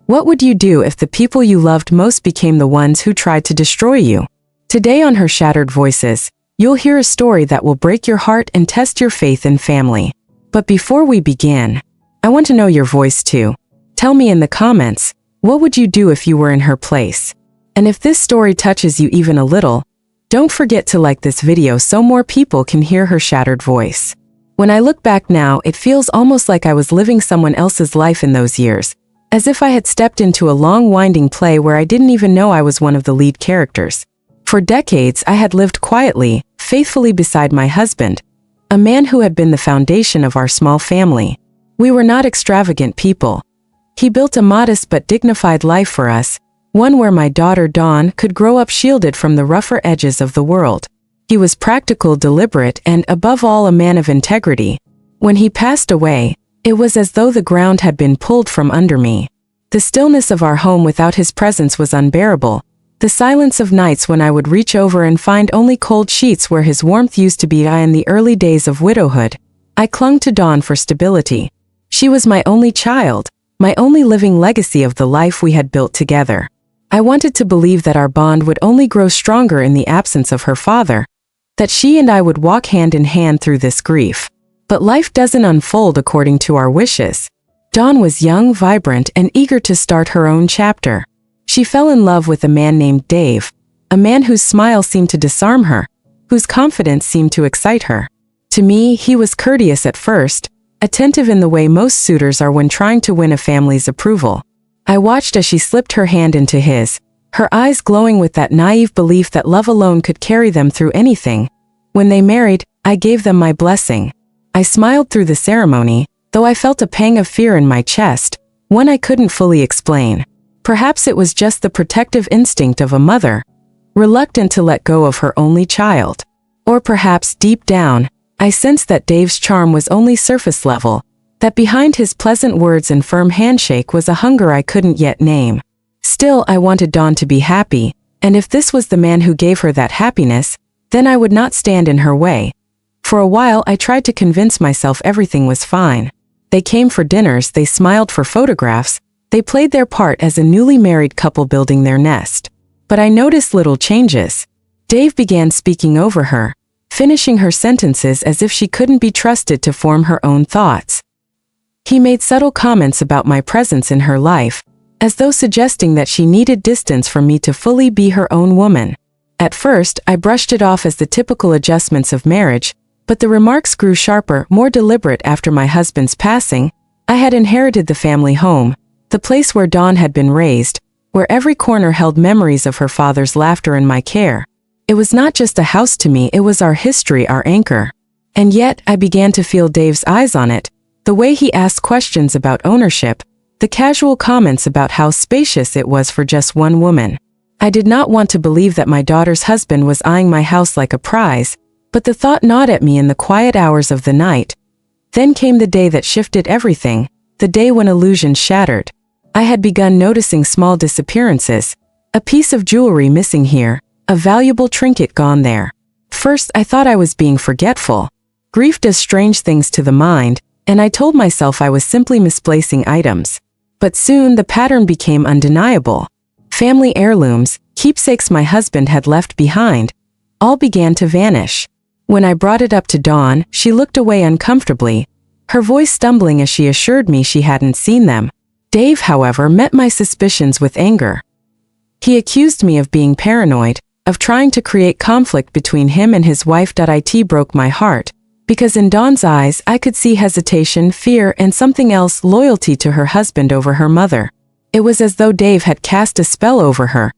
What would you do if the people you loved most became the ones who tried to destroy you? Today on Her Shattered Voices, you'll hear a story that will break your heart and test your faith in family. But before we begin, I want to know your voice too. Tell me in the comments, what would you do if you were in her place? And if this story touches you even a little, don't forget to like this video so more people can hear her shattered voice. When I look back now, it feels almost like I was living someone else's life in those years, as if I had stepped into a long winding play where I didn't even know I was one of the lead characters. For decades, I had lived quietly, faithfully beside my husband, a man who had been the foundation of our small family. We were not extravagant people. He built a modest but dignified life for us, one where my daughter Dawn could grow up shielded from the rougher edges of the world. He was practical, deliberate, and above all a man of integrity. When he passed away, it was as though the ground had been pulled from under me. The stillness of our home without his presence was unbearable, the silence of nights when I would reach over and find only cold sheets where his warmth used to be. In the early days of widowhood, I clung to Dawn for stability. She was my only child, my only living legacy of the life we had built together. I wanted to believe that our bond would only grow stronger in the absence of her father, that she and I would walk hand in hand through this grief. But life doesn't unfold according to our wishes. Dawn was young, vibrant, and eager to start her own chapter. She fell in love with a man named Dave, a man whose smile seemed to disarm her, whose confidence seemed to excite her. To me, he was courteous at first, attentive in the way most suitors are when trying to win a family's approval. I watched as she slipped her hand into his, her eyes glowing with that naive belief that love alone could carry them through anything. When they married, I gave them my blessing. I smiled through the ceremony, though I felt a pang of fear in my chest, one I couldn't fully explain. Perhaps it was just the protective instinct of a mother, reluctant to let go of her only child. Or perhaps deep down, I sensed that Dave's charm was only surface level, that behind his pleasant words and firm handshake was a hunger I couldn't yet name. Still, I wanted Dawn to be happy, and if this was the man who gave her that happiness, then I would not stand in her way. For a while, I tried to convince myself everything was fine. They came for dinners, they smiled for photographs, they played their part as a newly married couple building their nest. But I noticed little changes. Dave began speaking over her, finishing her sentences as if she couldn't be trusted to form her own thoughts. He made subtle comments about my presence in her life, as though suggesting that she needed distance from me to fully be her own woman. At first, I brushed it off as the typical adjustments of marriage, but the remarks grew sharper, more deliberate after my husband's passing. I had inherited the family home, the place where Dawn had been raised, where every corner held memories of her father's laughter and my care. It was not just a house to me, it was our history, our anchor. And yet, I began to feel Dave's eyes on it. The way he asked questions about ownership, the casual comments about how spacious it was for just one woman. I did not want to believe that my daughter's husband was eyeing my house like a prize, but the thought gnawed at me in the quiet hours of the night. Then came the day that shifted everything, the day when illusions shattered. I had begun noticing small disappearances, a piece of jewelry missing here, a valuable trinket gone there. First, I thought I was being forgetful. Grief does strange things to the mind, and I told myself I was simply misplacing items. But soon the pattern became undeniable. Family heirlooms, keepsakes my husband had left behind, all began to vanish. When I brought it up to Dawn, she looked away uncomfortably, her voice stumbling as she assured me she hadn't seen them. Dave, however, met my suspicions with anger. He accused me of being paranoid, of trying to create conflict between him and his wife. It broke my heart, because in Dawn's eyes I could see hesitation, fear, and something else, loyalty to her husband over her mother. It was as though Dave had cast a spell over her,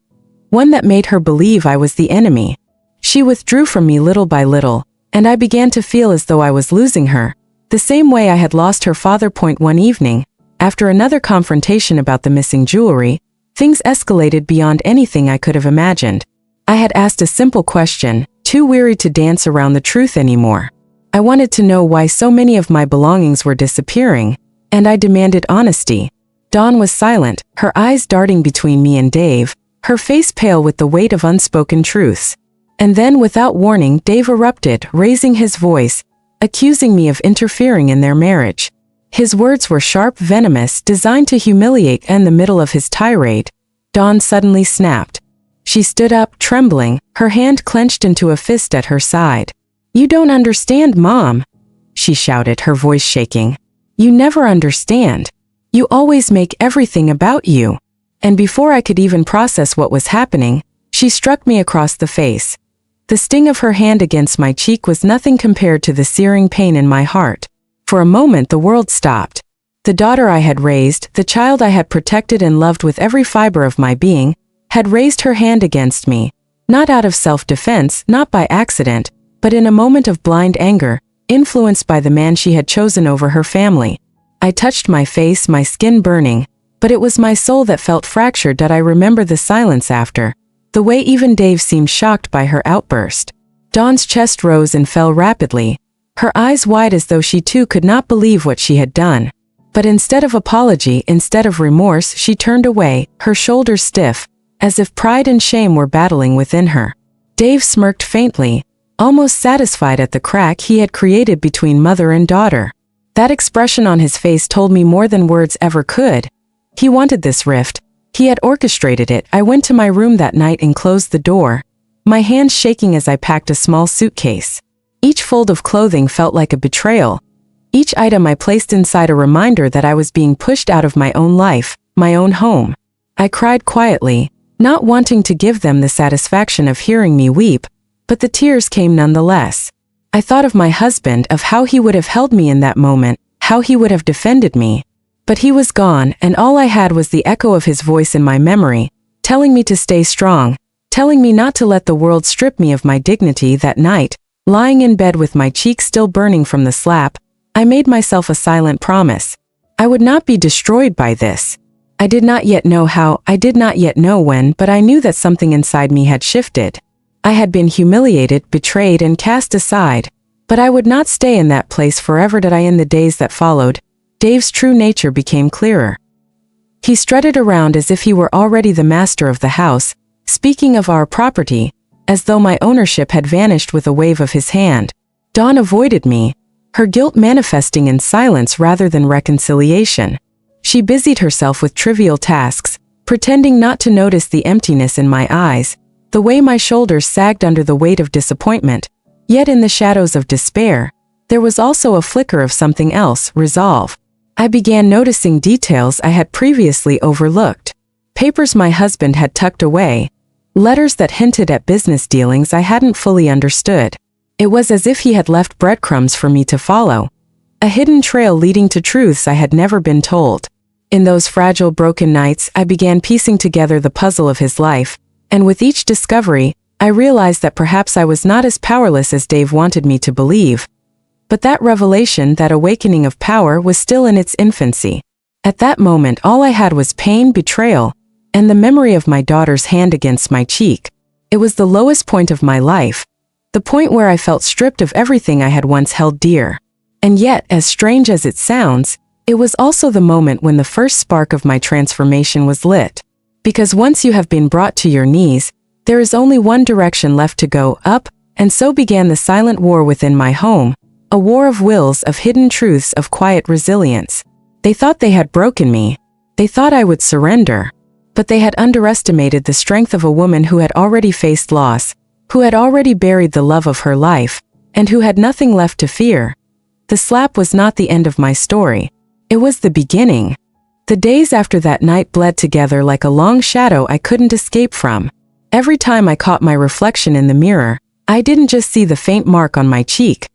one that made her believe I was the enemy. She withdrew from me little by little, and I began to feel as though I was losing her, the same way I had lost her father. One evening, after another confrontation about the missing jewelry, things escalated beyond anything I could have imagined. I had asked a simple question, too weary to dance around the truth anymore. I wanted to know why so many of my belongings were disappearing, and I demanded honesty. Dawn was silent, her eyes darting between me and Dave, her face pale with the weight of unspoken truths. And then, without warning, Dave erupted, raising his voice, accusing me of interfering in their marriage. His words were sharp, venomous, designed to humiliate, and in the middle of his tirade, Dawn suddenly snapped. She stood up, trembling, her hand clenched into a fist at her side. "You don't understand, Mom," she shouted, her voice shaking. "You never understand. You always make everything about you." And before I could even process what was happening, she struck me across the face. The sting of her hand against my cheek was nothing compared to the searing pain in my heart. For a moment the world stopped. The daughter I had raised, the child I had protected and loved with every fiber of my being, had raised her hand against me, not out of self-defense, not by accident, but in a moment of blind anger, influenced by the man she had chosen over her family. I touched my face, my skin burning, but it was my soul that felt fractured. That I remember the silence after, the way even Dave seemed shocked by her outburst. Dawn's chest rose and fell rapidly, her eyes wide as though she too could not believe what she had done. But instead of apology, instead of remorse, she turned away, her shoulders stiff, as if pride and shame were battling within her. Dave smirked faintly, almost satisfied at the crack he had created between mother and daughter. That expression on his face told me more than words ever could. He wanted this rift. He had orchestrated it. I went to my room that night and closed the door, my hands shaking as I packed a small suitcase. Each fold of clothing felt like a betrayal. Each item I placed inside a reminder that I was being pushed out of my own life, my own home. I cried quietly, not wanting to give them the satisfaction of hearing me weep, but the tears came nonetheless. I thought of my husband, of how he would have held me in that moment, how he would have defended me. But he was gone, and all I had was the echo of his voice in my memory, telling me to stay strong, telling me not to let the world strip me of my dignity. That night, lying in bed with my cheeks still burning from the slap, I made myself a silent promise. I would not be destroyed by this. I did not yet know how, I did not yet know when, but I knew that something inside me had shifted. I had been humiliated, betrayed, and cast aside, but I would not stay in that place forever. That I, in the days that followed, Dave's true nature became clearer. He strutted around as if he were already the master of the house, speaking of our property, as though my ownership had vanished with a wave of his hand. Dawn avoided me, her guilt manifesting in silence rather than reconciliation. She busied herself with trivial tasks, pretending not to notice the emptiness in my eyes, the way my shoulders sagged under the weight of disappointment. Yet in the shadows of despair, there was also a flicker of something else, resolve. I began noticing details I had previously overlooked. Papers my husband had tucked away, letters that hinted at business dealings I hadn't fully understood. It was as if he had left breadcrumbs for me to follow, a hidden trail leading to truths I had never been told. In those fragile, broken nights, I began piecing together the puzzle of his life, and with each discovery, I realized that perhaps I was not as powerless as Dave wanted me to believe. But that revelation, that awakening of power, was still in its infancy. At that moment, all I had was pain, betrayal, and the memory of my daughter's hand against my cheek. It was the lowest point of my life, the point where I felt stripped of everything I had once held dear. And yet, as strange as it sounds, it was also the moment when the first spark of my transformation was lit. Because once you have been brought to your knees, there is only one direction left to go, up, and so began the silent war within my home, a war of wills, of hidden truths, of quiet resilience. They thought they had broken me. They thought I would surrender. But they had underestimated the strength of a woman who had already faced loss, who had already buried the love of her life, and who had nothing left to fear. The slap was not the end of my story. It was the beginning. The days after that night bled together like a long shadow I couldn't escape from. Every time I caught my reflection in the mirror, I didn't just see the faint mark on my cheek.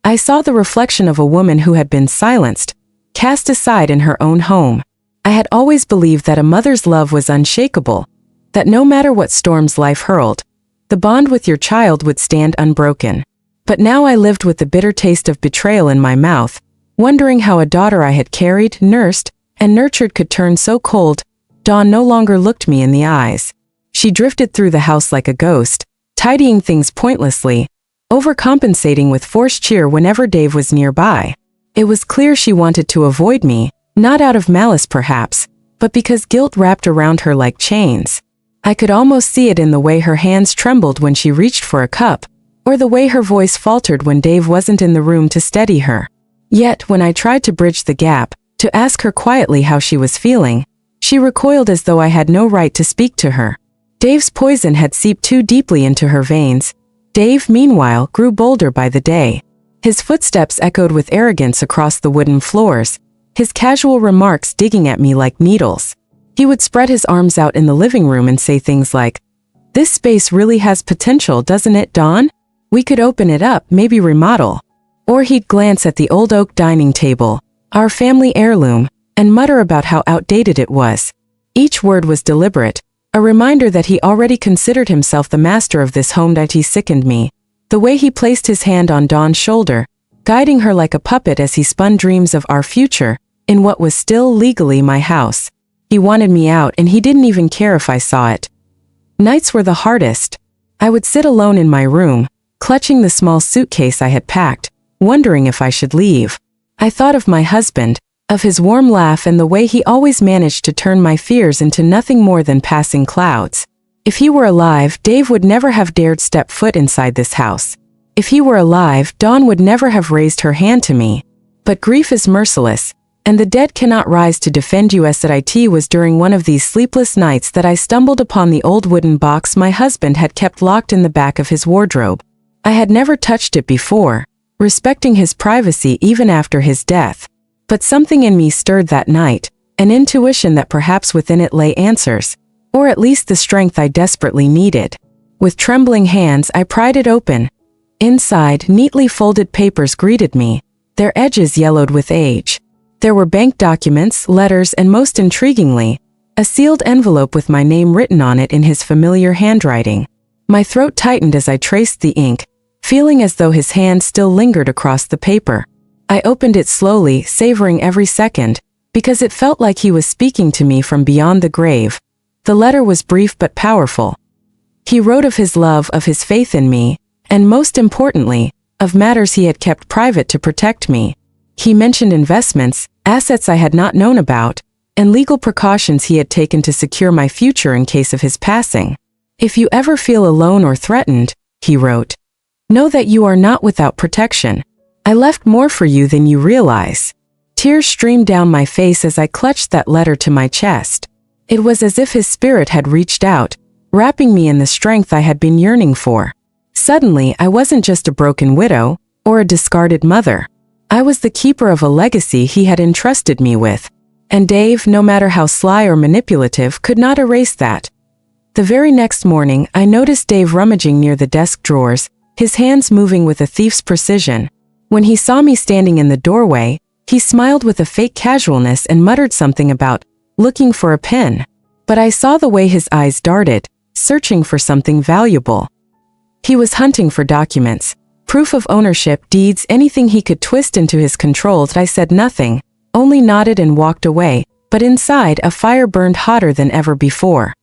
I saw the reflection of a woman who had been silenced, cast aside in her own home. I had always believed that a mother's love was unshakable, that no matter what storms life hurled, the bond with your child would stand unbroken. But now I lived with the bitter taste of betrayal in my mouth, wondering how a daughter I had carried, nursed, and nurtured could turn so cold. Dawn no longer looked me in the eyes. She drifted through the house like a ghost, tidying things pointlessly, overcompensating with forced cheer whenever Dave was nearby. It was clear she wanted to avoid me, not out of malice perhaps, but because guilt wrapped around her like chains. I could almost see it in the way her hands trembled when she reached for a cup, or the way her voice faltered when Dave wasn't in the room to steady her. Yet, when I tried to bridge the gap, to ask her quietly how she was feeling, she recoiled as though I had no right to speak to her. Dave's poison had seeped too deeply into her veins. Dave, meanwhile, grew bolder by the day. His footsteps echoed with arrogance across the wooden floors, his casual remarks digging at me like needles. He would spread his arms out in the living room and say things like, "This space really has potential, doesn't it, Dawn? We could open it up, maybe remodel." Or he'd glance at the old oak dining table, our family heirloom, and mutter about how outdated it was. Each word was deliberate, a reminder that he already considered himself the master of this home. That he sickened me. The way he placed his hand on Dawn's shoulder, guiding her like a puppet as he spun dreams of our future, in what was still legally my house. He wanted me out, and he didn't even care if I saw it. Nights were the hardest. I would sit alone in my room, clutching the small suitcase I had packed, wondering if I should leave. I thought of my husband, of his warm laugh and the way he always managed to turn my fears into nothing more than passing clouds. If he were alive, Dave would never have dared step foot inside this house. If he were alive, Dawn would never have raised her hand to me. But grief is merciless, and the dead cannot rise to defend you. As it was during one of these sleepless nights that I stumbled upon the old wooden box my husband had kept locked in the back of his wardrobe. I had never touched it before, respecting his privacy even after his death. But something in me stirred that night, an intuition that perhaps within it lay answers, or at least the strength I desperately needed. With trembling hands, I pried it open. Inside, neatly folded papers greeted me, their edges yellowed with age. There were bank documents, letters, and most intriguingly, a sealed envelope with my name written on it in his familiar handwriting. My throat tightened as I traced the ink, feeling as though his hand still lingered across the paper. I opened it slowly, savoring every second, because it felt like he was speaking to me from beyond the grave. The letter was brief but powerful. He wrote of his love, of his faith in me, and most importantly, of matters he had kept private to protect me. He mentioned investments, assets I had not known about, and legal precautions he had taken to secure my future in case of his passing. "If you ever feel alone or threatened," he wrote, "know that you are not without protection. I left more for you than you realize." Tears streamed down my face as I clutched that letter to my chest. It was as if his spirit had reached out, wrapping me in the strength I had been yearning for. Suddenly, I wasn't just a broken widow, or a discarded mother. I was the keeper of a legacy he had entrusted me with. And Dave, no matter how sly or manipulative, could not erase that. The very next morning, I noticed Dave rummaging near the desk drawers, his hands moving with a thief's precision. When he saw me standing in the doorway, he smiled with a fake casualness and muttered something about looking for a pen. But I saw the way his eyes darted, searching for something valuable. He was hunting for documents, proof of ownership, deeds, anything he could twist into his control. I said nothing, only nodded and walked away, but inside a fire burned hotter than ever before.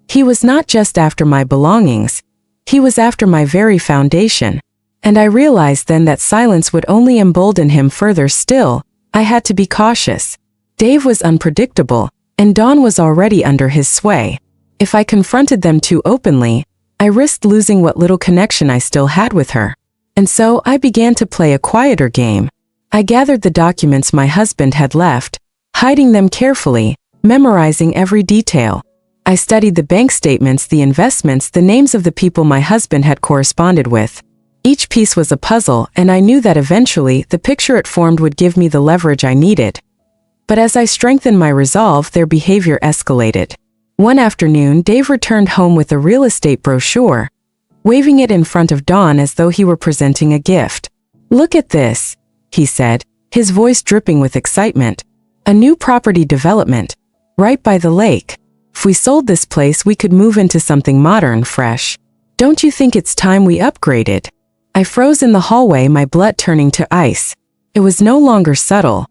He was not just after my belongings, he was after my very foundation. And I realized then that silence would only embolden him further. Still, I had to be cautious. Dave was unpredictable, and Dawn was already under his sway. If I confronted them too openly, I risked losing what little connection I still had with her. And so I began to play a quieter game. I gathered the documents my husband had left, hiding them carefully, memorizing every detail. I studied the bank statements, the investments, the names of the people my husband had corresponded with. Each piece was a puzzle, and I knew that eventually the picture it formed would give me the leverage I needed. But as I strengthened my resolve, their behavior escalated. One afternoon, Dave returned home with a real estate brochure, waving it in front of Dawn as though he were presenting a gift. "Look at this," he said, his voice dripping with excitement. "A new property development, right by the lake. If we sold this place, we could move into something modern, fresh. Don't you think it's time we upgraded?" I froze in the hallway, my blood turning to ice. It was no longer subtle.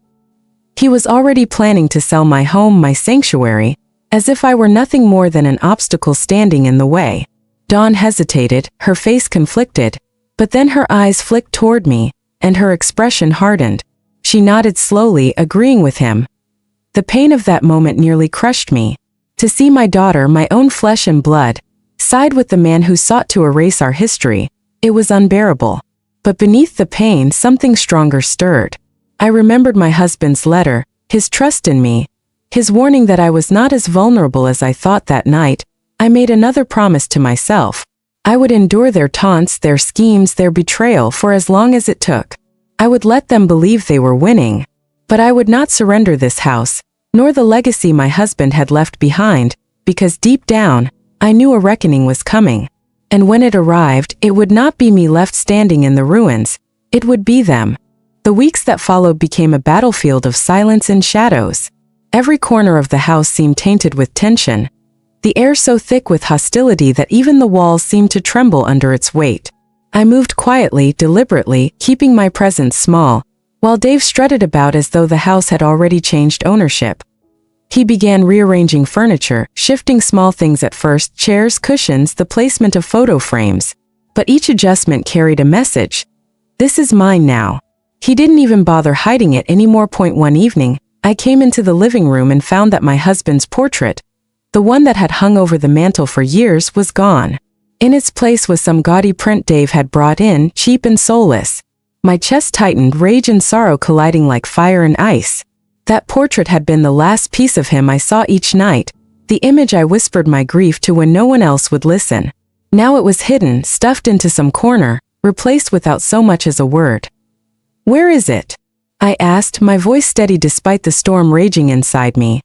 He was already planning to sell my home, my sanctuary, as if I were nothing more than an obstacle standing in the way. Dawn hesitated, her face conflicted, but then her eyes flicked toward me, and her expression hardened. She nodded slowly, agreeing with him. The pain of that moment nearly crushed me. To see my daughter, my own flesh and blood, side with the man who sought to erase our history, it was unbearable. But beneath the pain, something stronger stirred. I remembered my husband's letter, his trust in me, his warning that I was not as vulnerable as I thought that night. I made another promise to myself. I would endure their taunts, their schemes, their betrayal for as long as it took. I would let them believe they were winning. But I would not surrender this house, nor the legacy my husband had left behind, because deep down, I knew a reckoning was coming. And when it arrived, it would not be me left standing in the ruins, it would be them. The weeks that followed became a battlefield of silence and shadows. Every corner of the house seemed tainted with tension, the air so thick with hostility that even the walls seemed to tremble under its weight. I moved quietly, deliberately, keeping my presence small, while Dave strutted about as though the house had already changed ownership. He began rearranging furniture, shifting small things at first, chairs, cushions, the placement of photo frames. But each adjustment carried a message. This is mine now. He didn't even bother hiding it anymore. One evening, I came into the living room and found that my husband's portrait, the one that had hung over the mantel for years, was gone. In its place was some gaudy print Dave had brought in, cheap and soulless. My chest tightened, rage and sorrow colliding like fire and ice. That portrait had been the last piece of him I saw each night, the image I whispered my grief to when no one else would listen. Now it was hidden, stuffed into some corner, replaced without so much as a word. "Where is it?" I asked, my voice steady despite the storm raging inside me.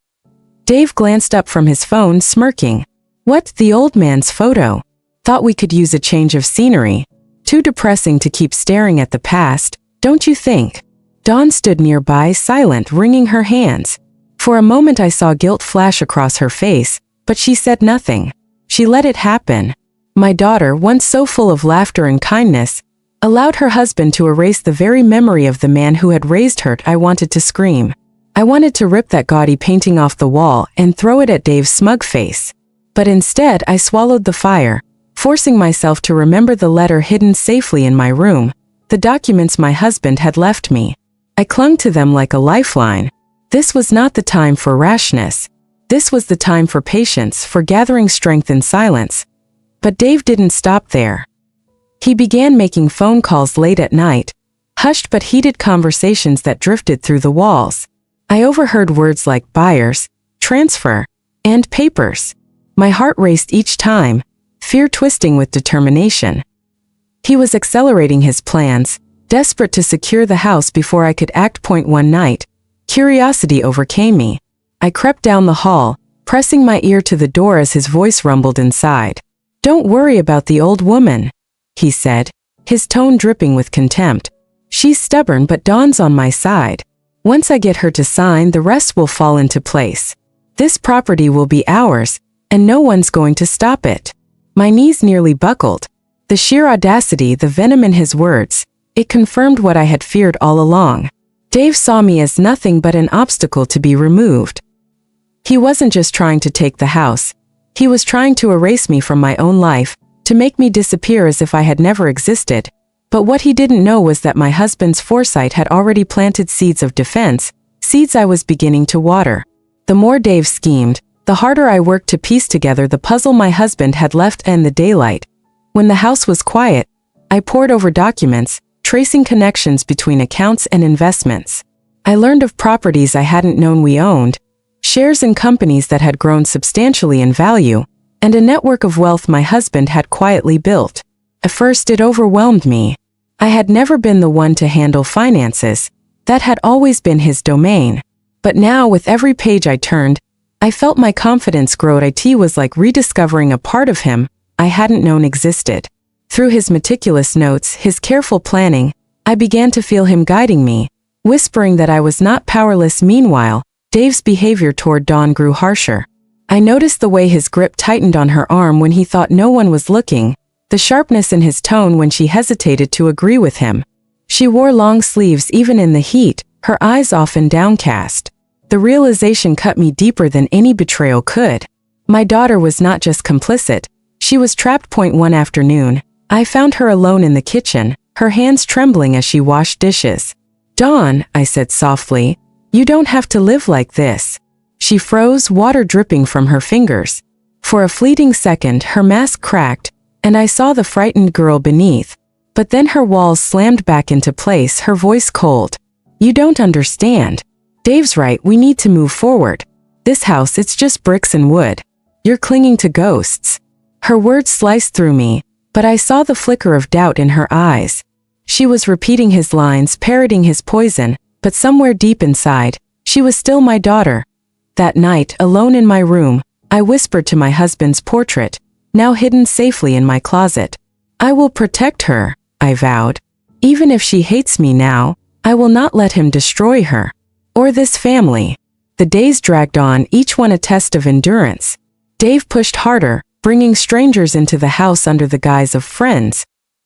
Dave glanced up from his phone, smirking. "What, the old man's photo? Thought we could use a change of scenery. Too depressing to keep staring at the past, don't you think?" Dawn stood nearby, silent, wringing her hands. For a moment I saw guilt flash across her face, but she said nothing. She let it happen. My daughter, once so full of laughter and kindness, allowed her husband to erase the very memory of the man who had raised her. I wanted to scream. I wanted to rip that gaudy painting off the wall and throw it at Dave's smug face. But instead I swallowed the fire, forcing myself to remember the letter hidden safely in my room, the documents my husband had left me. I clung to them like a lifeline. This was not the time for rashness. This was the time for patience, for gathering strength in silence. But Dave didn't stop there. He began making phone calls late at night, hushed but heated conversations that drifted through the walls. I overheard words like buyers, transfer, and papers. My heart raced each time, fear twisting with determination. He was accelerating his plans, desperate to secure the house before I could act. One night, curiosity overcame me. I crept down the hall, pressing my ear to the door as his voice rumbled inside. "Don't worry about the old woman," he said, his tone dripping with contempt. "She's stubborn, but Dawn's on my side. Once I get her to sign, the rest will fall into place. This property will be ours, and no one's going to stop it." My knees nearly buckled. The sheer audacity, the venom in his words, it confirmed what I had feared all along. Dave saw me as nothing but an obstacle to be removed. He wasn't just trying to take the house. He was trying to erase me from my own life, to make me disappear as if I had never existed. But what he didn't know was that my husband's foresight had already planted seeds of defense, seeds I was beginning to water. The more Dave schemed, the harder I worked to piece together the puzzle my husband had left in the daylight. When the house was quiet, I pored over documents, tracing connections between accounts and investments. I learned of properties I hadn't known we owned, shares in companies that had grown substantially in value, and a network of wealth my husband had quietly built. At first it overwhelmed me. I had never been the one to handle finances. That had always been his domain. But now, with every page I turned, I felt my confidence grow. It was like rediscovering a part of him I hadn't known existed. Through his meticulous notes, his careful planning, I began to feel him guiding me, whispering that I was not powerless. Meanwhile, Dave's behavior toward Dawn grew harsher. I noticed the way his grip tightened on her arm when he thought no one was looking, the sharpness in his tone when she hesitated to agree with him. She wore long sleeves even in the heat, her eyes often downcast. The realization cut me deeper than any betrayal could. My daughter was not just complicit, she was trapped. One afternoon, I found her alone in the kitchen, her hands trembling as she washed dishes. "Dawn," I said softly, "you don't have to live like this." She froze, water dripping from her fingers. For a fleeting second, her mask cracked, and I saw the frightened girl beneath. But then her walls slammed back into place, her voice cold. You don't understand. Dave's right, we need to move forward. This house, it's just bricks and wood. You're clinging to ghosts. Her words sliced through me, but I saw the flicker of doubt in her eyes. She was repeating his lines, parroting his poison, but somewhere deep inside, she was still my daughter. That night, alone in my room, I whispered to my husband's portrait, now hidden safely in my closet. I will protect her, I vowed. Even if she hates me now, I will not let him destroy her. Or this family. The days dragged on, each one a test of endurance. Dave pushed harder, bringing strangers into the house under the guise of friends,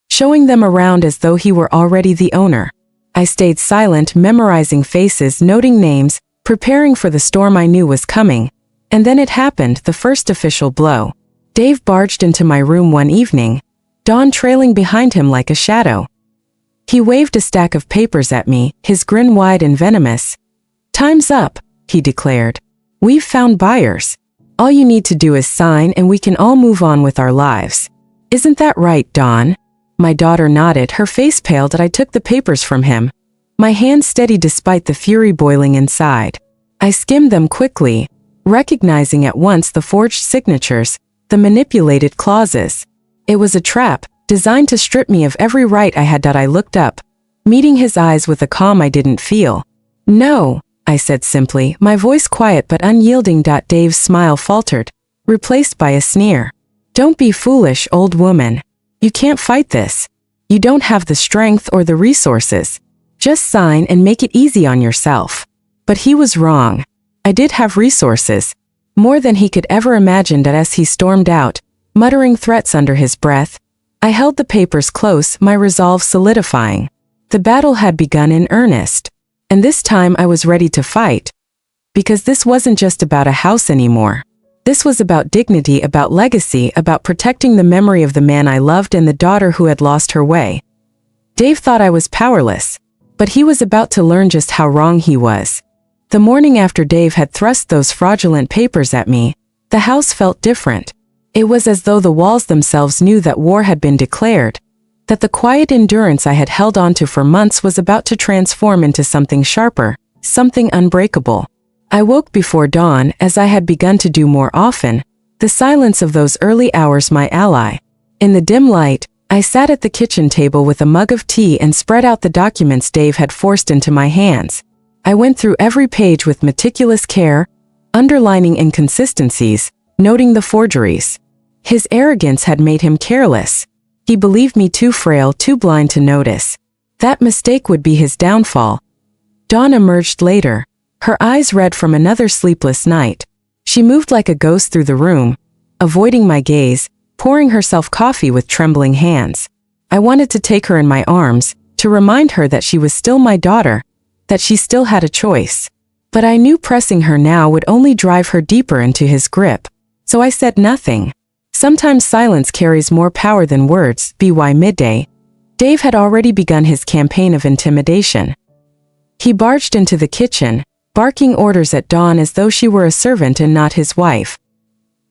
showing them around as though he were already the owner. I stayed silent, memorizing faces, noting names, preparing for the storm I knew was coming. And then it happened, the first official blow. Dave barged into my room one evening, Dawn trailing behind him like a shadow. He waved a stack of papers at me, his grin wide and venomous. "Time's up," he declared. "We've found buyers. All you need to do is sign and we can all move on with our lives. Isn't that right, Dawn?" My daughter nodded, her face pale as I took the papers from him. My hand steady despite the fury boiling inside. I skimmed them quickly, recognizing at once the forged signatures, the manipulated clauses. It was a trap, designed to strip me of every right I had. I looked up, meeting his eyes with a calm I didn't feel. "No," I said simply, my voice quiet but unyielding. Dave's smile faltered, replaced by a sneer. "Don't be foolish, old woman. You can't fight this. You don't have the strength or the resources. Just sign and make it easy on yourself." But he was wrong. I did have resources, more than he could ever imagine. As he stormed out, muttering threats under his breath, I held the papers close, my resolve solidifying. The battle had begun in earnest. And this time I was ready to fight. Because this wasn't just about a house anymore. This was about dignity, about legacy, about protecting the memory of the man I loved and the daughter who had lost her way. Dave thought I was powerless, but he was about to learn just how wrong he was. The morning after Dave had thrust those fraudulent papers at me, the house felt different. It was as though the walls themselves knew that war had been declared, that the quiet endurance I had held onto for months was about to transform into something sharper, something unbreakable. I woke before dawn, as I had begun to do more often, the silence of those early hours my ally. In the dim light, I sat at the kitchen table with a mug of tea and spread out the documents Dave had forced into my hands. I went through every page with meticulous care, underlining inconsistencies, noting the forgeries. His arrogance had made him careless. He believed me too frail, too blind to notice. That mistake would be his downfall. Dawn emerged later, her eyes red from another sleepless night. She moved like a ghost through the room, avoiding my gaze, pouring herself coffee with trembling hands. I wanted to take her in my arms, to remind her that she was still my daughter, that she still had a choice. But I knew pressing her now would only drive her deeper into his grip. So I said nothing. Sometimes silence carries more power than words. By midday, Dave had already begun his campaign of intimidation. He barged into the kitchen, barking orders at Dawn as though she were a servant and not his wife.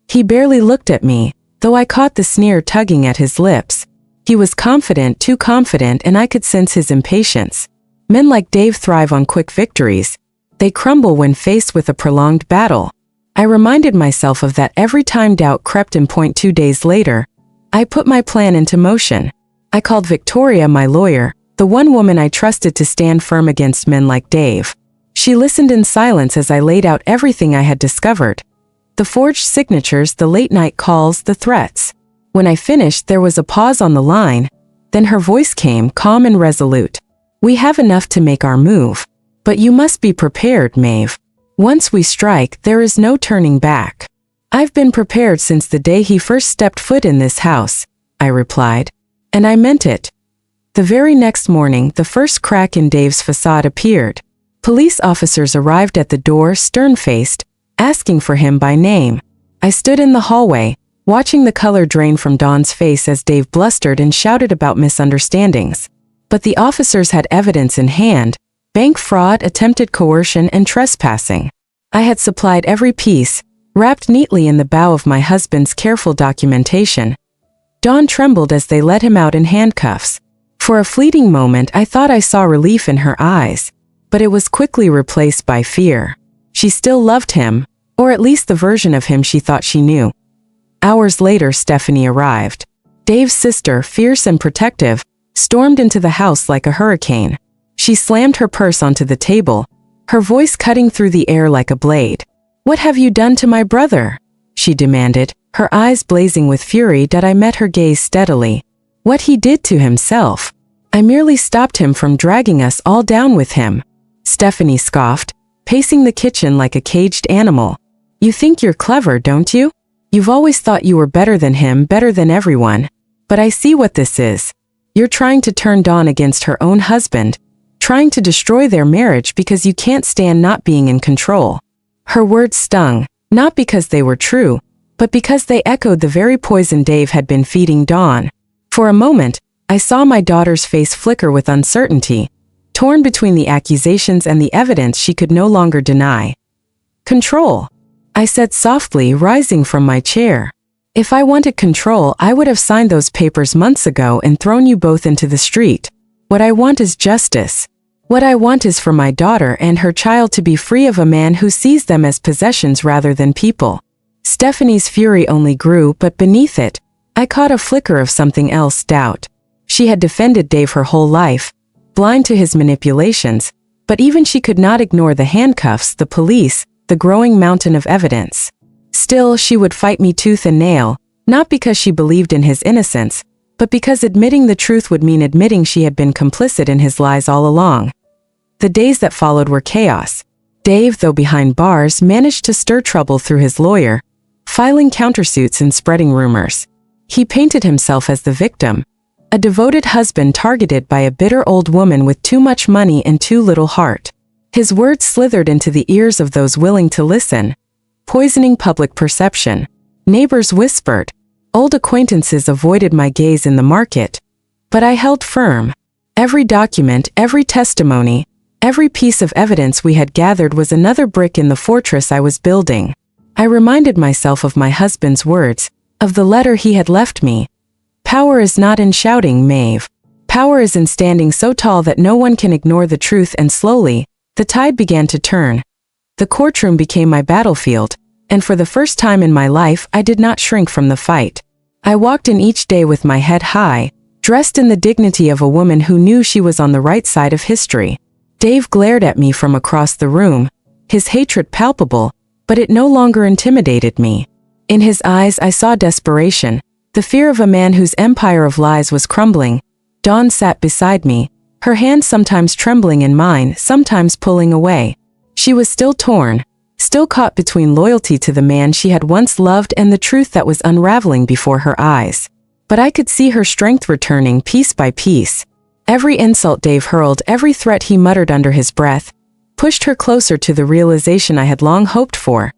He barely looked at me, though I caught the sneer tugging at his lips. He was confident, too confident, and I could sense his impatience. Men like Dave thrive on quick victories. They crumble when faced with a prolonged battle. I reminded myself of that every time doubt crept in. 2 days later, I put my plan into motion. I called Victoria, my lawyer, the one woman I trusted to stand firm against men like Dave. She listened in silence as I laid out everything I had discovered. The forged signatures, the late-night calls, the threats. When I finished, there was a pause on the line. Then her voice came, calm and resolute. "We have enough to make our move. But you must be prepared, Maeve. Once we strike, there is no turning back." "I've been prepared since the day he first stepped foot in this house," I replied. And I meant it. The very next morning, the first crack in Dave's facade appeared. Police officers arrived at the door, stern-faced, asking for him by name. I stood in the hallway, watching the color drain from Dawn's face as Dave blustered and shouted about misunderstandings. But the officers had evidence in hand: bank fraud, attempted coercion, and trespassing. I had supplied every piece, wrapped neatly in the bow of my husband's careful documentation. Dawn trembled as they let him out in handcuffs. For a fleeting moment I thought I saw relief in her eyes. but it was quickly replaced by fear. She still loved him, or at least the version of him she thought she knew. Hours later, Stephanie arrived. Dave's sister, fierce and protective, stormed into the house like a hurricane. She slammed her purse onto the table, her voice cutting through the air like a blade. "What have you done to my brother?" she demanded, her eyes blazing with fury. I met her gaze steadily. "What he did to himself. I merely stopped him from dragging us all down with him," Stephanie scoffed, pacing the kitchen like a caged animal. "You think you're clever, don't you? You've always thought you were better than him, better than everyone. But I see what this is. You're trying to turn Dawn against her own husband, trying to destroy their marriage because you can't stand not being in control." Her words stung, not because they were true, but because they echoed the very poison Dave had been feeding Dawn. For a moment, I saw my daughter's face flicker with uncertainty, torn between the accusations and the evidence she could no longer deny. "Control," I said softly, rising from my chair. "If I wanted control, I would have signed those papers months ago and thrown you both into the street. What I want is justice. What I want is for my daughter and her child to be free of a man who sees them as possessions rather than people." Stephanie's fury only grew, but beneath it, I caught a flicker of something else: doubt. She had defended Dave her whole life, blind to his manipulations, but even she could not ignore the handcuffs, the police, the growing mountain of evidence. Still, she would fight me tooth and nail, not because she believed in his innocence, but because admitting the truth would mean admitting she had been complicit in his lies all along. The days that followed were chaos. Dave, though behind bars, managed to stir trouble through his lawyer, filing countersuits and spreading rumors. He painted himself as the victim, a devoted husband targeted by a bitter old woman with too much money and too little heart. His words slithered into the ears of those willing to listen, poisoning public perception. Neighbors whispered. Old acquaintances avoided my gaze in the market. But I held firm. Every document, every testimony, every piece of evidence we had gathered was another brick in the fortress I was building. I reminded myself of my husband's words, of the letter he had left me. "Power is not in shouting, Maeve. Power is in standing so tall that no one can ignore the truth." And slowly, the tide began to turn. The courtroom became my battlefield, and for the first time in my life, I did not shrink from the fight. I walked in each day with my head high, dressed in the dignity of a woman who knew she was on the right side of history. Dave glared at me from across the room, his hatred palpable, but it no longer intimidated me. In his eyes I saw desperation, the fear of a man whose empire of lies was crumbling. Dawn sat beside me, her hand sometimes trembling in mine, sometimes pulling away. She was still torn, still caught between loyalty to the man she had once loved and the truth that was unraveling before her eyes. But I could see her strength returning piece by piece. Every insult Dave hurled, every threat he muttered under his breath, pushed her closer to the realization I had long hoped for.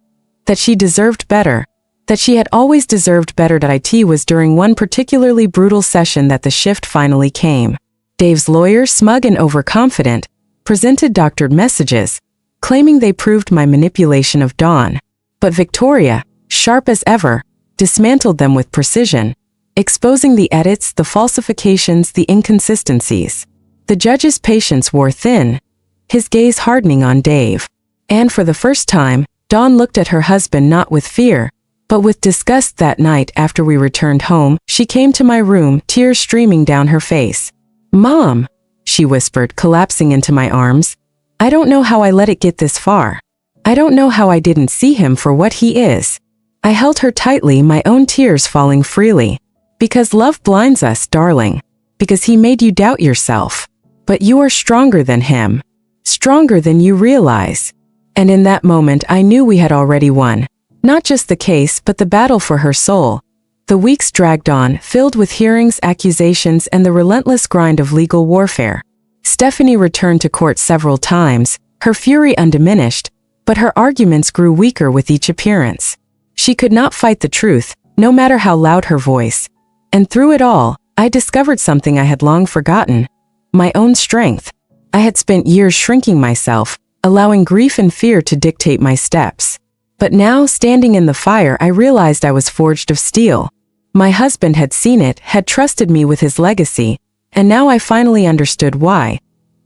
That she deserved better. That she had always deserved better. It was during one particularly brutal session that the shift finally came. Dave's lawyer, smug and overconfident, presented doctored messages, claiming they proved my manipulation of Dawn. But Victoria, sharp as ever, dismantled them with precision, exposing the edits, the falsifications, the inconsistencies. The judge's patience wore thin, his gaze hardening on Dave. And for the first time, Dawn looked at her husband not with fear, but with disgust. That night after we returned home, she came to my room, tears streaming down her face. "Mom," she whispered, collapsing into my arms, "I don't know how I let it get this far. I don't know how I didn't see him for what he is." I held her tightly, my own tears falling freely. "Because love blinds us, darling. Because he made you doubt yourself. But you are stronger than him. Stronger than you realize." And in that moment I knew we had already won. Not just the case, but the battle for her soul. The weeks dragged on, filled with hearings, accusations, and the relentless grind of legal warfare. Stephanie returned to court several times, her fury undiminished, but her arguments grew weaker with each appearance. She could not fight the truth, no matter how loud her voice. And through it all, I discovered something I had long forgotten: my own strength. I had spent years shrinking myself, allowing grief and fear to dictate my steps. But now, standing in the fire, I realized I was forged of steel. My husband had seen it, had trusted me with his legacy, and now I finally understood why.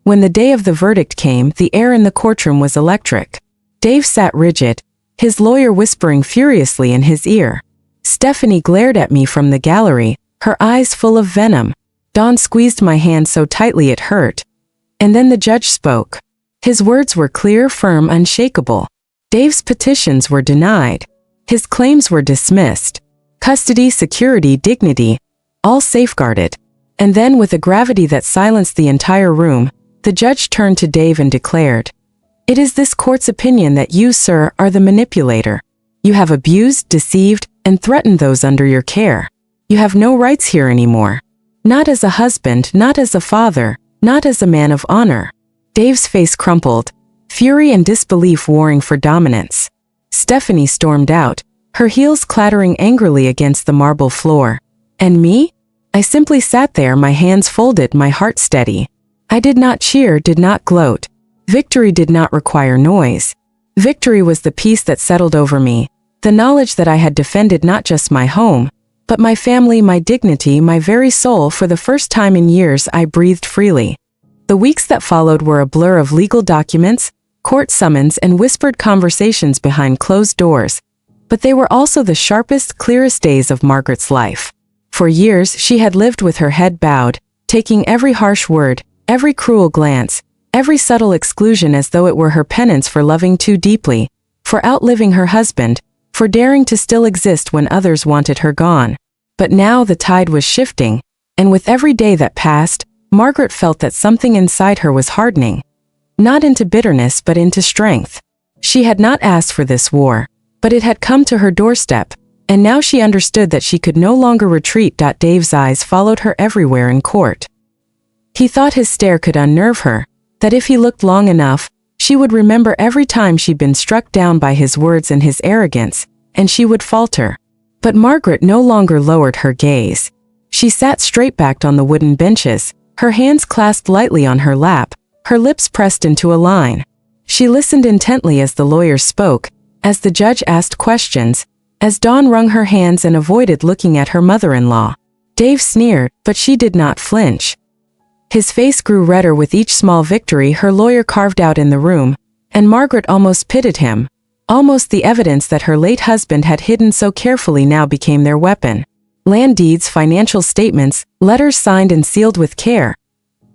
When the day of the verdict came, the air in the courtroom was electric. Dave sat rigid, his lawyer whispering furiously in his ear. Stephanie glared at me from the gallery, her eyes full of venom. Dawn squeezed my hand so tightly it hurt. And then the judge spoke. His words were clear, firm, unshakable. Dave's petitions were denied. His claims were dismissed. Custody, security, dignity, all safeguarded. And then, with a gravity that silenced the entire room, the judge turned to Dave and declared, "It is this court's opinion that you, sir, are the manipulator. You have abused, deceived, and threatened those under your care. You have no rights here anymore. Not as a husband, not as a father, not as a man of honor." Dave's face crumpled, fury and disbelief warring for dominance. Stephanie stormed out, her heels clattering angrily against the marble floor. And me? I simply sat there, my hands folded, my heart steady. I did not cheer, did not gloat. Victory did not require noise. Victory was the peace that settled over me, the knowledge that I had defended not just my home, but my family, my dignity, my very soul. For the first time in years, I breathed freely. The weeks that followed were a blur of legal documents, court summons, and whispered conversations behind closed doors, but they were also the sharpest, clearest days of Margaret's life. For years, she had lived with her head bowed, taking every harsh word, every cruel glance, every subtle exclusion as though it were her penance for loving too deeply, for outliving her husband, for daring to still exist when others wanted her gone. But now the tide was shifting, and with every day that passed, Margaret felt that something inside her was hardening. Not into bitterness but into strength. She had not asked for this war, but it had come to her doorstep, and now she understood that she could no longer retreat. Dave's eyes followed her everywhere in court. He thought his stare could unnerve her, that if he looked long enough, she would remember every time she'd been struck down by his words and his arrogance, and she would falter. But Margaret no longer lowered her gaze. She sat straight-backed on the wooden benches, her hands clasped lightly on her lap, her lips pressed into a line. She listened intently as the lawyers spoke, as the judge asked questions, as Dawn wrung her hands and avoided looking at her mother-in-law. Dave sneered, but she did not flinch. His face grew redder with each small victory her lawyer carved out in the room, and Margaret almost pitied him. Almost the evidence that her late husband had hidden so carefully now became their weapon. Land deeds, financial statements, letters signed and sealed with care,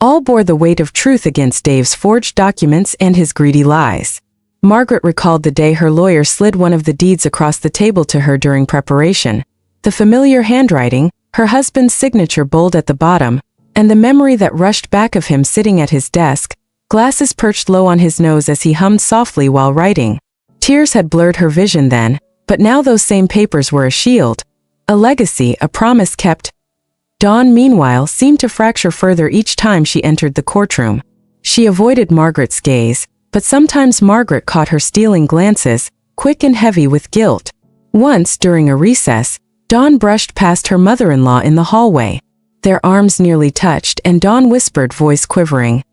all bore the weight of truth against Dave's forged documents and his greedy lies. Margaret recalled the day her lawyer slid one of the deeds across the table to her during preparation. The familiar handwriting, her husband's signature bold at the bottom, and the memory that rushed back of him sitting at his desk, glasses perched low on his nose as he hummed softly while writing. Tears had blurred her vision then, but now those same papers were a shield, a legacy, a promise kept. Dawn, meanwhile, seemed to fracture further each time she entered the courtroom. She avoided Margaret's gaze, but sometimes Margaret caught her stealing glances, quick and heavy with guilt. Once, during a recess, Dawn brushed past her mother-in-law in the hallway. Their arms nearly touched, and Dawn whispered, voice quivering,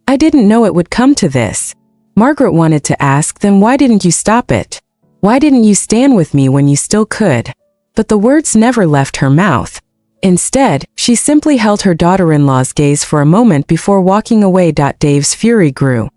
"I didn't know it would come to this." Margaret wanted to ask, "Then why didn't you stop it? Why didn't you stand with me when you still could?" But the words never left her mouth. Instead, she simply held her daughter-in-law's gaze for a moment before walking away. Dave's fury grew.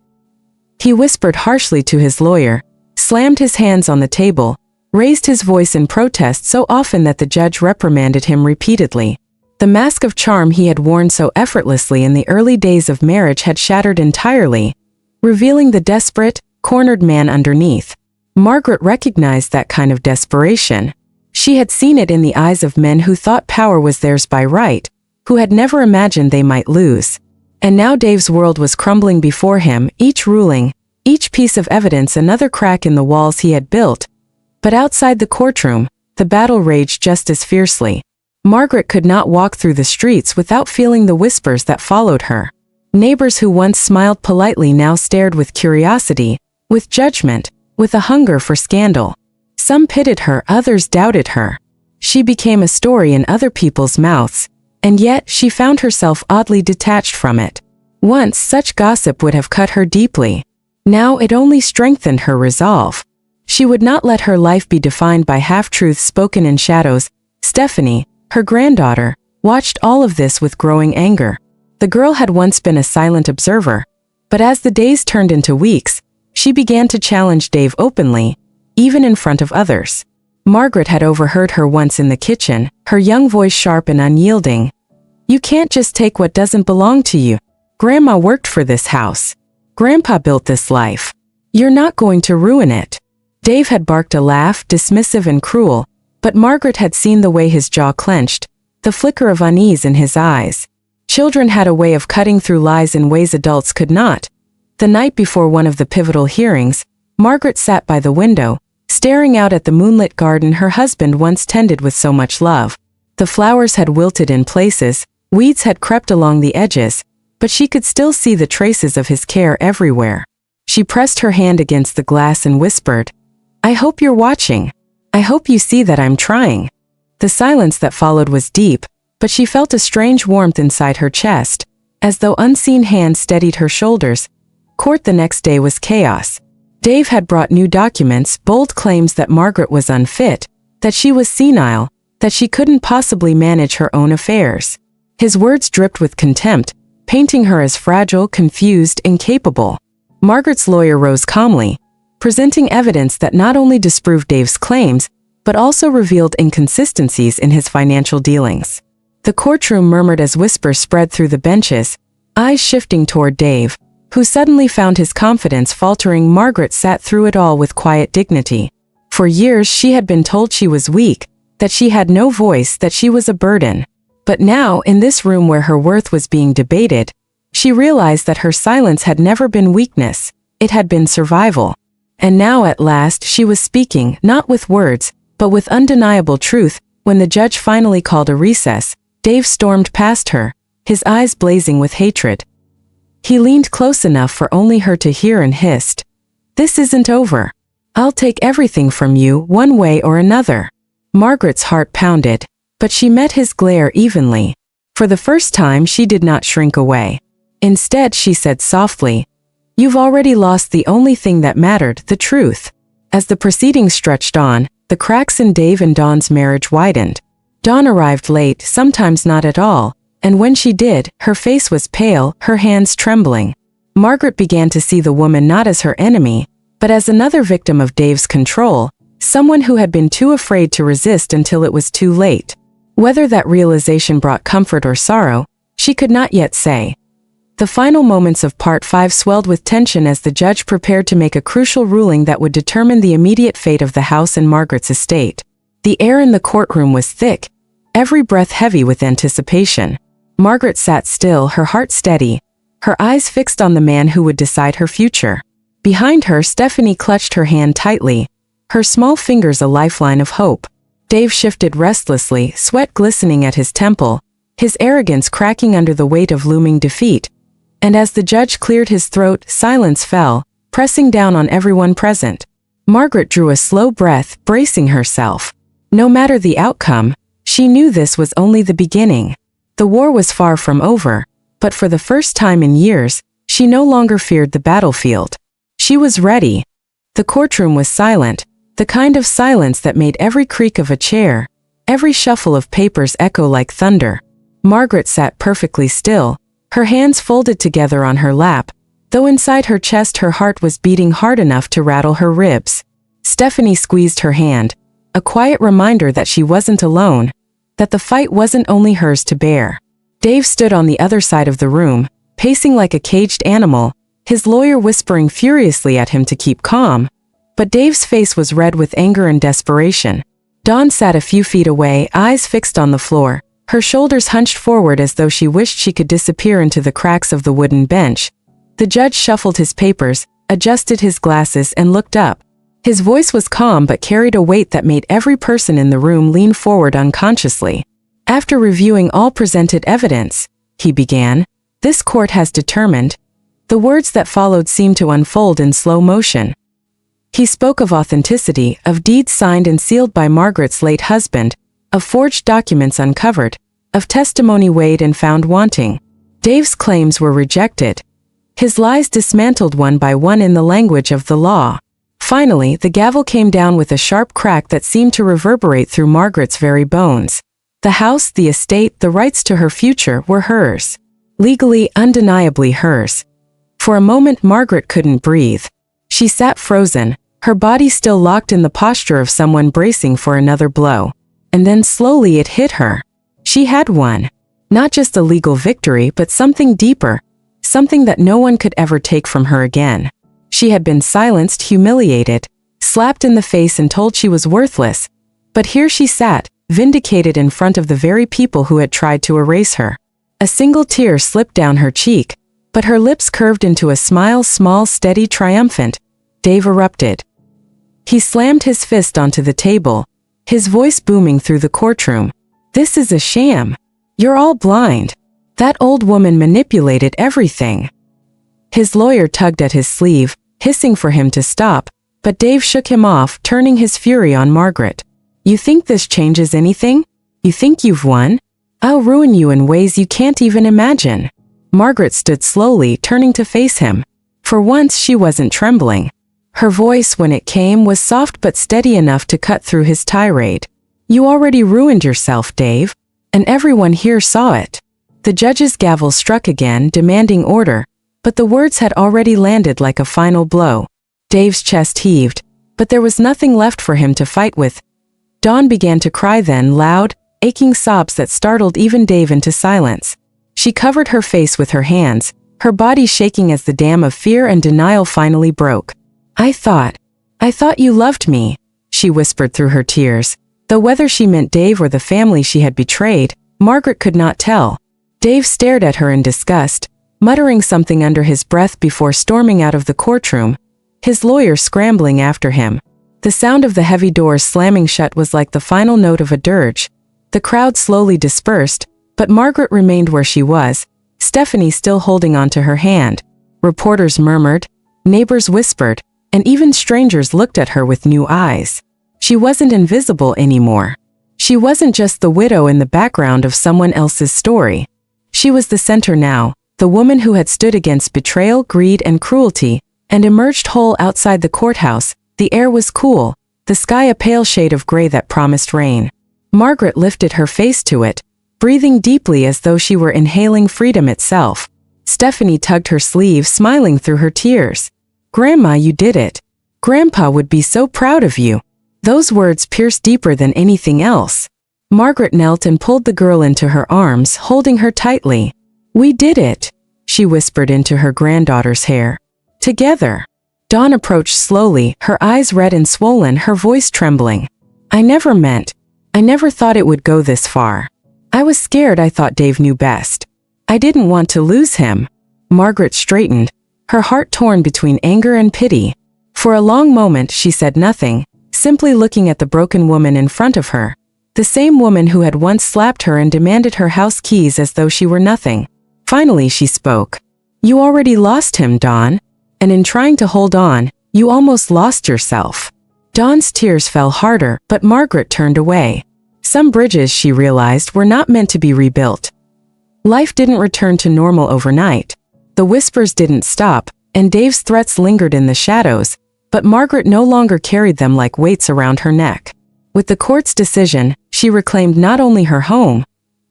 He whispered harshly to his lawyer, slammed his hands on the table, raised his voice in protest so often that the judge reprimanded him repeatedly. The mask of charm he had worn so effortlessly in the early days of marriage had shattered entirely, revealing the desperate, cornered man underneath. Margaret recognized that kind of desperation. She had seen it in the eyes of men who thought power was theirs by right, who had never imagined they might lose. And now Dave's world was crumbling before him, each ruling, each piece of evidence another crack in the walls he had built. But outside the courtroom, the battle raged just as fiercely. Margaret could not walk through the streets without feeling the whispers that followed her. Neighbors who once smiled politely now stared with curiosity, with judgment, with a hunger for scandal. Some pitied her, others doubted her. She became a story in other people's mouths, and yet she found herself oddly detached from it. Once such gossip would have cut her deeply. Now it only strengthened her resolve. She would not let her life be defined by half-truths spoken in shadows. Stephanie, her granddaughter, watched all of this with growing anger. The girl had once been a silent observer, But as the days turned into weeks, she began to challenge Dave openly, even in front of others. Margaret had overheard her once in the kitchen, her young voice sharp and unyielding. "You can't just take what doesn't belong to you. Grandma worked for this house. Grandpa built this life. You're not going to ruin it." Dave had barked a laugh, dismissive and cruel, but Margaret had seen the way his jaw clenched, the flicker of unease in his eyes. Children had a way of cutting through lies in ways adults could not. The night before one of the pivotal hearings, Margaret sat by the window, staring out at the moonlit garden her husband once tended with so much love. The flowers had wilted in places, weeds had crept along the edges, but she could still see the traces of his care everywhere. She pressed her hand against the glass and whispered, "I hope you're watching. I hope you see that I'm trying." The silence that followed was deep, but she felt a strange warmth inside her chest, as though unseen hands steadied her shoulders. Court the next day was chaos. Dave had brought new documents, bold claims that Margaret was unfit, that she was senile, that she couldn't possibly manage her own affairs. His words dripped with contempt, painting her as fragile, confused, incapable. Margaret's lawyer rose calmly, presenting evidence that not only disproved Dave's claims, but also revealed inconsistencies in his financial dealings. The courtroom murmured as whispers spread through the benches, eyes shifting toward Dave, who suddenly found his confidence faltering. Margaret sat through it all with quiet dignity. For years she had been told she was weak, that she had no voice, that she was a burden. But now, in this room where her worth was being debated, she realized that her silence had never been weakness, it had been survival. And now at last she was speaking, not with words, but with undeniable truth. When the judge finally called a recess, Dave stormed past her, his eyes blazing with hatred. He leaned close enough for only her to hear and hissed, "This isn't over. I'll take everything from you, one way or another." Margaret's heart pounded, but she met his glare evenly. For the first time she did not shrink away. Instead she said softly, "You've already lost the only thing that mattered, the truth." As the proceedings stretched on, the cracks in Dave and Dawn's marriage widened. Dawn arrived late, sometimes not at all, and when she did, her face was pale, her hands trembling. Margaret began to see the woman not as her enemy, but as another victim of Dave's control, someone who had been too afraid to resist until it was too late. Whether that realization brought comfort or sorrow, she could not yet say. The final moments of Part 5 swelled with tension as the judge prepared to make a crucial ruling that would determine the immediate fate of the house and Margaret's estate. The air in the courtroom was thick, every breath heavy with anticipation. Margaret sat still, her heart steady, her eyes fixed on the man who would decide her future. Behind her, Stephanie clutched her hand tightly, her small fingers a lifeline of hope. Dave shifted restlessly, sweat glistening at his temple, his arrogance cracking under the weight of looming defeat. And as the judge cleared his throat, silence fell, pressing down on everyone present. Margaret drew a slow breath, bracing herself. No matter the outcome, she knew this was only the beginning. The war was far from over, but for the first time in years, she no longer feared the battlefield. She was ready. The courtroom was silent, the kind of silence that made every creak of a chair, every shuffle of papers echo like thunder. Margaret sat perfectly still, her hands folded together on her lap, though inside her chest her heart was beating hard enough to rattle her ribs. Stephanie squeezed her hand, a quiet reminder that she wasn't alone, that the fight wasn't only hers to bear. Dave stood on the other side of the room, pacing like a caged animal, his lawyer whispering furiously at him to keep calm. But Dave's face was red with anger and desperation. Dawn sat a few feet away, eyes fixed on the floor, her shoulders hunched forward as though she wished she could disappear into the cracks of the wooden bench. The judge shuffled his papers, adjusted his glasses, and looked up. His voice was calm but carried a weight that made every person in the room lean forward unconsciously. After reviewing all presented evidence, he began, "This court has determined." The words that followed seemed to unfold in slow motion. He spoke of authenticity, of deeds signed and sealed by Margaret's late husband, of forged documents uncovered, of testimony weighed and found wanting. Dave's claims were rejected, his lies dismantled one by one in the language of the law. Finally, the gavel came down with a sharp crack that seemed to reverberate through Margaret's very bones. The house, the estate, the rights to her future were hers. Legally, undeniably hers. For a moment Margaret couldn't breathe. She sat frozen, her body still locked in the posture of someone bracing for another blow. And then slowly it hit her. She had won. Not just a legal victory, but something deeper, something that no one could ever take from her again. She had been silenced, humiliated, slapped in the face and told she was worthless. But here she sat, vindicated in front of the very people who had tried to erase her. A single tear slipped down her cheek, but her lips curved into a smile, small, steady, triumphant. Dave erupted. He slammed his fist onto the table, his voice booming through the courtroom. "This is a sham. You're all blind. That old woman manipulated everything." His lawyer tugged at his sleeve, hissing for him to stop, but Dave shook him off, turning his fury on Margaret. "You think this changes anything? You think you've won? I'll ruin you in ways you can't even imagine." Margaret stood slowly, turning to face him. For once she wasn't trembling. Her voice, when it came, was soft but steady enough to cut through his tirade. "You already ruined yourself, Dave. And everyone here saw it." The judge's gavel struck again, demanding order, but the words had already landed like a final blow. Dave's chest heaved, but there was nothing left for him to fight with. Dawn began to cry then, loud, aching sobs that startled even Dave into silence. She covered her face with her hands, her body shaking as the dam of fear and denial finally broke. I thought you loved me," she whispered through her tears. Though whether she meant Dave or the family she had betrayed, Margaret could not tell. Dave stared at her in disgust, muttering something under his breath before storming out of the courtroom, his lawyer scrambling after him. The sound of the heavy doors slamming shut was like the final note of a dirge. The crowd slowly dispersed, but Margaret remained where she was, Stephanie still holding onto her hand. Reporters murmured, neighbors whispered, and even strangers looked at her with new eyes. She wasn't invisible anymore. She wasn't just the widow in the background of someone else's story. She was the center now, the woman who had stood against betrayal, greed, and cruelty, and emerged whole outside the courthouse. The air was cool, the sky a pale shade of gray that promised rain. Margaret lifted her face to it, breathing deeply as though she were inhaling freedom itself. Stephanie tugged her sleeve, smiling through her tears. "Grandma, you did it. Grandpa would be so proud of you." Those words pierced deeper than anything else. Margaret knelt and pulled the girl into her arms, holding her tightly. "We did it," she whispered into her granddaughter's hair. "Together." Dawn approached slowly, her eyes red and swollen, her voice trembling. I never thought it would go this far. I was scared. I thought Dave knew best. I didn't want to lose him." Margaret straightened, her heart torn between anger and pity. For a long moment she said nothing, simply looking at the broken woman in front of her. The same woman who had once slapped her and demanded her house keys as though she were nothing. Finally she spoke. "You already lost him, Dawn. And in trying to hold on, you almost lost yourself." Dawn's tears fell harder, but Margaret turned away. Some bridges, she realized, were not meant to be rebuilt. Life didn't return to normal overnight. The whispers didn't stop, and Dave's threats lingered in the shadows, but Margaret no longer carried them like weights around her neck. With the court's decision, she reclaimed not only her home,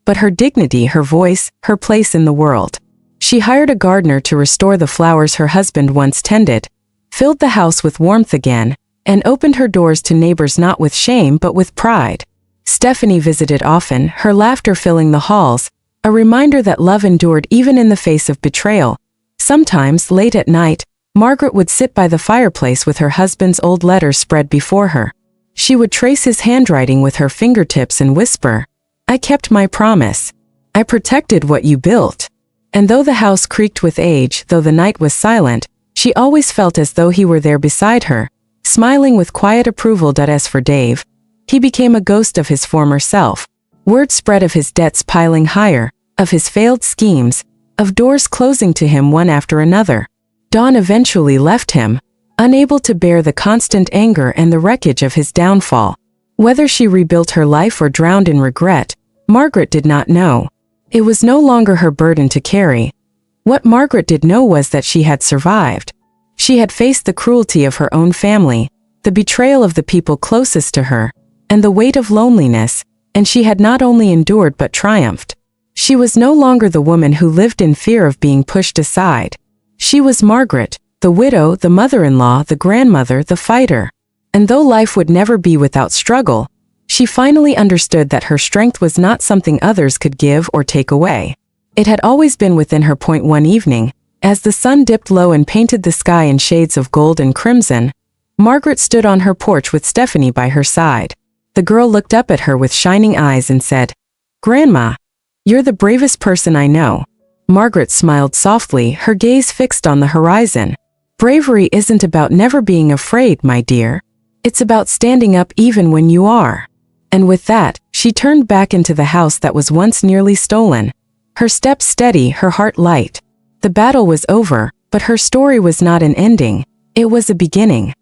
but her dignity, her voice, her place in the world. She hired a gardener to restore the flowers her husband once tended, filled the house with warmth again, and opened her doors to neighbors not with shame but with pride. Stephanie visited often, her laughter filling the halls, a reminder that love endured even in the face of betrayal. Sometimes, late at night, Margaret would sit by the fireplace with her husband's old letters spread before her. She would trace his handwriting with her fingertips and whisper, "I kept my promise. I protected what you built." And though the house creaked with age, though the night was silent, she always felt as though he were there beside her, smiling with quiet approval. As for Dave, he became a ghost of his former self. Word spread of his debts piling higher, of his failed schemes, of doors closing to him one after another. Dawn eventually left him, unable to bear the constant anger and the wreckage of his downfall. Whether she rebuilt her life or drowned in regret, Margaret did not know. It was no longer her burden to carry. What Margaret did know was that she had survived. She had faced the cruelty of her own family, the betrayal of the people closest to her, and the weight of loneliness, and she had not only endured but triumphed. She was no longer the woman who lived in fear of being pushed aside. She was Margaret, the widow, the mother-in-law, the grandmother, the fighter. And though life would never be without struggle, she finally understood that her strength was not something others could give or take away. It had always been within her. One evening, as the sun dipped low and painted the sky in shades of gold and crimson, Margaret stood on her porch with Stephanie by her side. The girl looked up at her with shining eyes and said, "Grandma, you're the bravest person I know." Margaret smiled softly, her gaze fixed on the horizon. "Bravery isn't about never being afraid, my dear. It's about standing up even when you are." And with that, she turned back into the house that was once nearly stolen. Her steps steady, her heart light. The battle was over, but her story was not an ending. It was a beginning.